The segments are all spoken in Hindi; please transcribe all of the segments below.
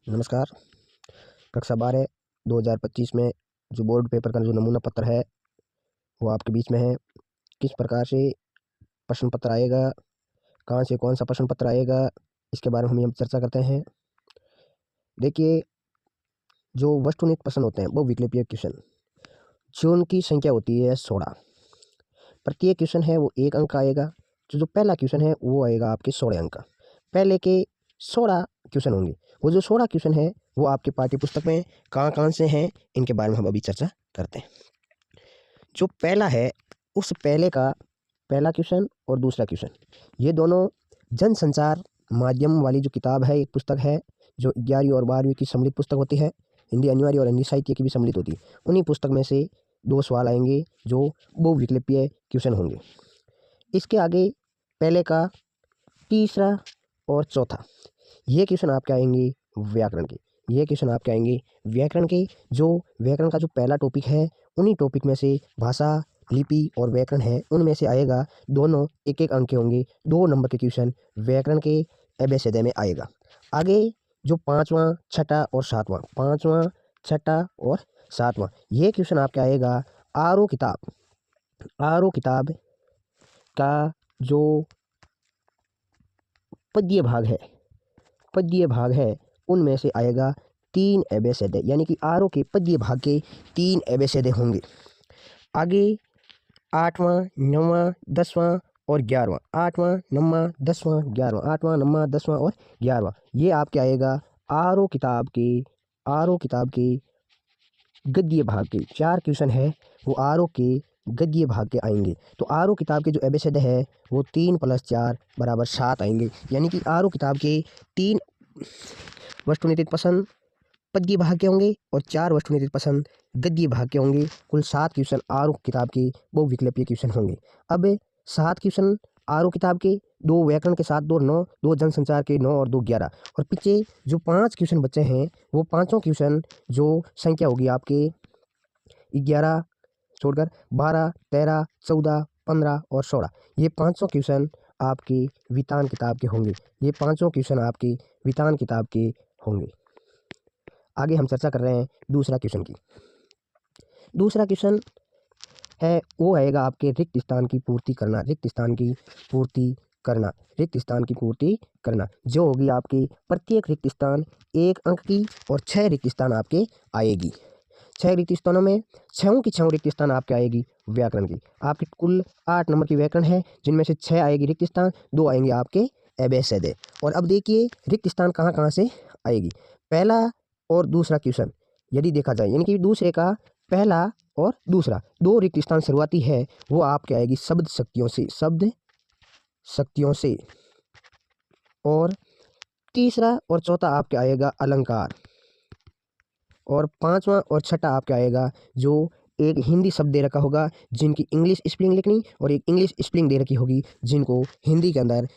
नमस्कार। कक्षा 12 2025 में जो बोर्ड पेपर का जो नमूना पत्र है वो आपके बीच में है। किस प्रकार से प्रश्न पत्र आएगा, कहाँ से कौन सा प्रश्न पत्र आएगा, इसके बारे में हम चर्चा करते हैं। देखिए, जो वस्तुनिष्ठ प्रश्न होते हैं वो विकल्पीय क्वेश्चन, जो उनकी संख्या होती है 16। प्रत्येक क्वेश्चन है वो 1 अंक का आएगा। जो पहला क्वेश्चन है वो आएगा आपके 16 अंक का। पहले के 16 क्वेश्चन होंगे। वो जो 16 क्वेश्चन है वो आपके पाठ्य पुस्तक में कहाँ से हैं, इनके बारे में हम अभी चर्चा करते हैं। जो पहला है, उस पहले का पहला क्वेश्चन और दूसरा क्वेश्चन, ये दोनों जनसंचार माध्यम वाली जो किताब है, एक पुस्तक है जो 11वीं और 12वीं की सम्मिलित पुस्तक होती है। हिंदी अनिवार्य और हिंदी साहित्य की भी सम्मिलित होती है। उन्हीं पुस्तक में से 2 सवाल आएंगे जो बहुविकल्पीय क्वेश्चन होंगे। इसके आगे पहले का तीसरा और चौथा, ये क्वेश्चन आपके आएंगे व्याकरण के। ये क्वेश्चन आपके आएंगे व्याकरण के। जो व्याकरण का जो पहला टॉपिक है, उन्हीं टॉपिक में से भाषा, लिपि और व्याकरण है, उनमें से आएगा। दोनों 1-1 अंक के होंगे। 2 नंबर के क्वेश्चन व्याकरण के एबेसिडे में आएगा। आगे जो पाँचवां, छठा और सातवां, पाँचवां, छठा और सातवां, ये क्वेश्चन आपके आएगा आरो किताब। आरो किताब का जो पद्य भाग है उनमें से आएगा 3 एबेसिडे, यानी कि आरो के पद्य भाग के 3 एबेसिडे होंगे। आगे 8वां, 9वां, 10वां और 11वां, 8वां, 9वां, 10वां, 11वां, 8वां, 9वां, 10वां और 11वां, ये आपके आएगा आरो किताब के गद्य भाग के। 4 क्वेश्चन है वो आरो के गद्य भाग के आएंगे। तो आरो किताब के जो एबेसिडे है वो 3 + 4 = 7 आएंगे। यानी कि आरो किताब के 3 वस्तुनिष्ठ प्रश्न पद्य भाग के होंगे और 4 वस्तुनिष्ठ प्रश्न गद्य भाग के होंगे। कुल 7 क्वेश्चन आरो किताब के बहुविकल्पीय क्वेश्चन होंगे। अब 7 क्वेश्चन आरो किताब के, 2 व्याकरण के साथ 2 9, 2 जनसंचार के 9 और 2 11, और पीछे जो 5 क्वेश्चन बचे हैं वो पाँचों क्वेश्चन जो संख्या होगी आपके 11 छोड़कर 12, 13, 14, 15 और 16, ये पाँचों क्वेश्चन आपकी वितान किताब के होंगे। ये पाँचों क्वेश्चन आपकी वितान किताब के होंगे। आगे हम चर्चा कर रहे हैं दूसरा क्वेश्चन की। दूसरा क्वेश्चन है वो आएगा आपके रिक्त स्थान की पूर्ति करना। रिक्त स्थान की पूर्ति करना जो होगी आपकी प्रत्येक रिक्त स्थान 1 अंक की, और 6 रिक्त स्थान आपके आएगी। 6 रिक्त स्थानों में 6 की 6 रिक्त स्थान आपके आएगी व्याकरण की। आपके कुल 8 नंबर की व्याकरण है, जिनमें से 6 आएगी रिक्त स्थान, 2 आएंगे आपके एबेसिडे। और अब देखिए रिक्त स्थान कहाँ से आएगी। पहला और दूसरा क्वेश्चन यदि देखा जाए, यानी कि दूसरे का पहला और दूसरा 2 रिक्त स्थान शुरुआती है वो आपके आएगी शब्द शक्तियों से, और तीसरा और चौथा आपके आएगा अलंकार, और 5वां और छठा आपके आएगा जो एक हिंदी शब्द दे रखा होगा जिनकी इंग्लिश स्पेलिंग लिखनी, और एक इंग्लिश स्पेलिंग दे रखी होगी जिनको हिंदी के अंदर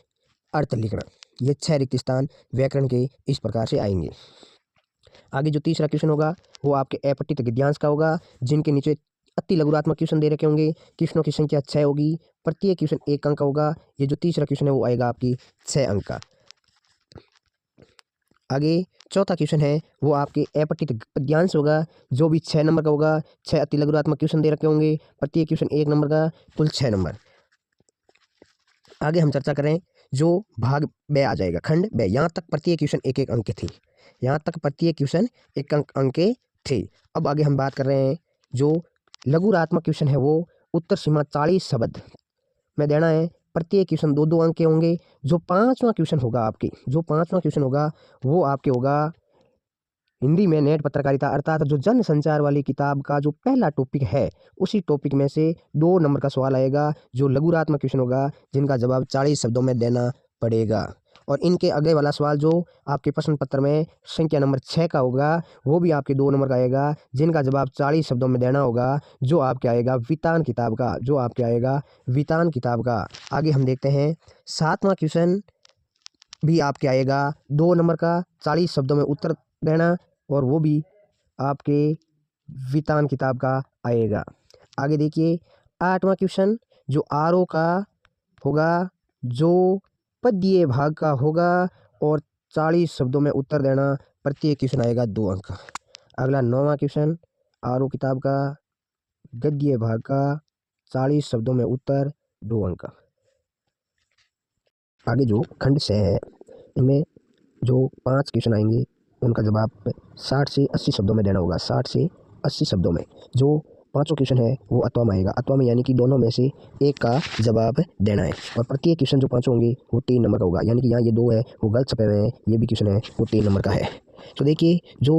अर्थ लिखना। ये 6 रिक्त स्थान व्याकरण के इस प्रकार से आएंगे। आगे जो तीसरा क्वेश्चन होगा वो आपके अपठित गद्यांश का होगा, जिनके नीचे अति लघुरात्मक क्वेश्चन दे रखे होंगे। क्वेश्चनों की संख्या 6 होगी। प्रत्येक क्वेश्चन 1 अंक का होगा। ये जो तीसरा क्वेश्चन है वो आएगा आपकी 6 अंक का। आगे चौथा क्वेश्चन है वो आपके अपठित पद्यांश होगा, जो भी 6 नंबर का होगा। 6 अति लघुरात्मक क्वेश्चन दे रखे होंगे, प्रत्येक क्वेश्चन 1 नंबर का, कुल 6 नंबर। आगे हम चर्चा करें जो भाग ब आ जाएगा, खंड ब। यहाँ तक प्रत्येक क्वेश्चन 1-1 अंक के थे। यहाँ तक प्रत्येक क्वेश्चन 1 अंक के थे। अब आगे हम बात कर रहे हैं जो लघुरात्मक क्वेश्चन है वो उत्तर सीमा 40 शब्द में देना है। प्रत्येक क्वेश्चन 2-2 अंक के होंगे। जो पाँचवां क्वेश्चन होगा वो आपके होगा हिंदी में नेट पत्रकारिता, अर्थात जो जन संचार वाली किताब का जो पहला टॉपिक है, उसी टॉपिक में से 2 नंबर का सवाल आएगा जो लघुरात्मक क्वेश्चन होगा, जिनका जवाब 40 शब्दों में देना पड़ेगा। और इनके आगे वाला सवाल जो आपके प्रश्न पत्र में संख्या नंबर 6 का होगा, वो भी आपके 2 नंबर का आएगा, जिनका जवाब 40 शब्दों में देना होगा, जो आपके आएगा वितान किताब का। आगे हम देखते हैं 7वां क्वेश्चन भी आपके आएगा 2 नंबर का, 40 शब्दों में उत्तर देना, और वो भी आपके वितान किताब का आएगा। आगे देखिए 8वां क्वेश्चन जो आरो का होगा, जो पद्य भाग का होगा, और 40 शब्दों में उत्तर देना, प्रत्येक क्वेश्चन आएगा 2 अंक का। अगला 9वां क्वेश्चन आरओ किताब का गद्य भाग का 40 शब्दों में उत्तर 2 अंक का। आगे जो खंड 6 है इनमें जो 5 क्वेश्चन आएंगे उनका जवाब 60 से 80 शब्दों में देना होगा। 60 से 80 शब्दों में जो पांचों क्वेश्चन है वो अथवा में आएगा। अथवा में यानी कि दोनों में से एक का जवाब देना है और प्रत्येक क्वेश्चन जो पांचों होंगे वो 3 नंबर का होगा। यानी कि यहाँ ये 2 है वो गलत छपे हुए हैं, ये भी क्वेश्चन है वो 3 नंबर का है। तो देखिए जो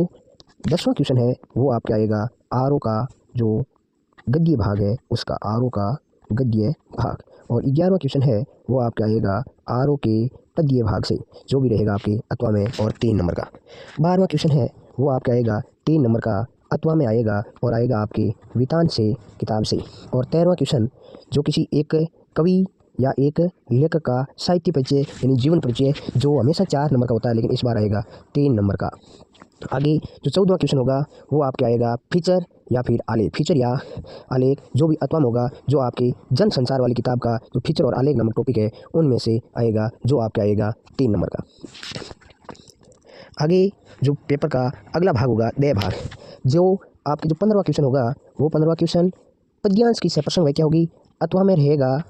10वां क्वेश्चन है वो आपका आएगा आरओ का जो गद्य भाग है उसका आरओ का गद्य भाग, और 11वां क्वेश्चन है वो आपका आएगा आरओ के पद्य भाग से, जो भी रहेगा आपके अथवा में और 3 नंबर का। 12वां क्वेश्चन है वो आपका आएगा 3 नंबर का अथवा में आएगा और आएगा आपके वितांत से किताब से। और 13वां क्वेश्चन जो किसी एक कवि या एक लेखक का साहित्य परिचय यानी जीवन परिचय जो हमेशा 4 नंबर का होता है लेकिन इस बार आएगा 3 नंबर का। आगे जो 14वां क्वेश्चन होगा वो आपके आएगा फीचर या फिर आलेख। फीचर या आलेख जो भी अथवा में होगा जो आपके जन संसार वाली किताब का जो फीचर और आलेख नामक टॉपिक है उनमें से आएगा जो आपके आएगा 3 नंबर का। आगे जो पेपर का अगला भाग होगा दे भाग, जो आपके जो 15वां क्वेश्चन होगा वो 15वां क्वेश्चन पद्यांश की सप्रश्न व्याख्या होगी, अथवा में रहेगा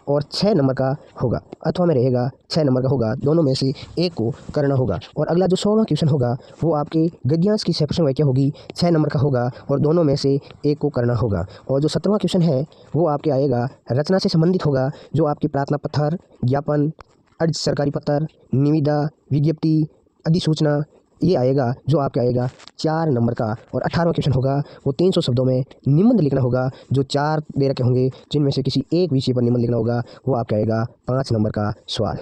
और 6 नंबर का होगा। अथवा में रहेगा 6 नंबर का होगा, दोनों में से एक को करना होगा। और अगला जो 16वां क्वेश्चन होगा वो आपके गद्यांश की सप्रश्न व्याख्या होगी, 6 नंबर का होगा और दोनों में से एक को करना होगा। और जो 17वां क्वेश्चन है वो आपके आएगा रचना से संबंधित होगा, जो आपके प्रार्थना पत्र, ज्ञापन, अर्ध सरकारी पत्र, निविदा, विज्ञप्ति, अधिसूचना, ये आएगा जो आपका आएगा 4 नंबर का। और 18वां क्वेश्चन होगा वो 300 शब्दों में निबंध लिखना होगा, जो 4 दे रखे होंगे जिनमें से किसी एक विषय पर निबंध लिखना होगा, वो आपका आएगा 5 नंबर का सवाल।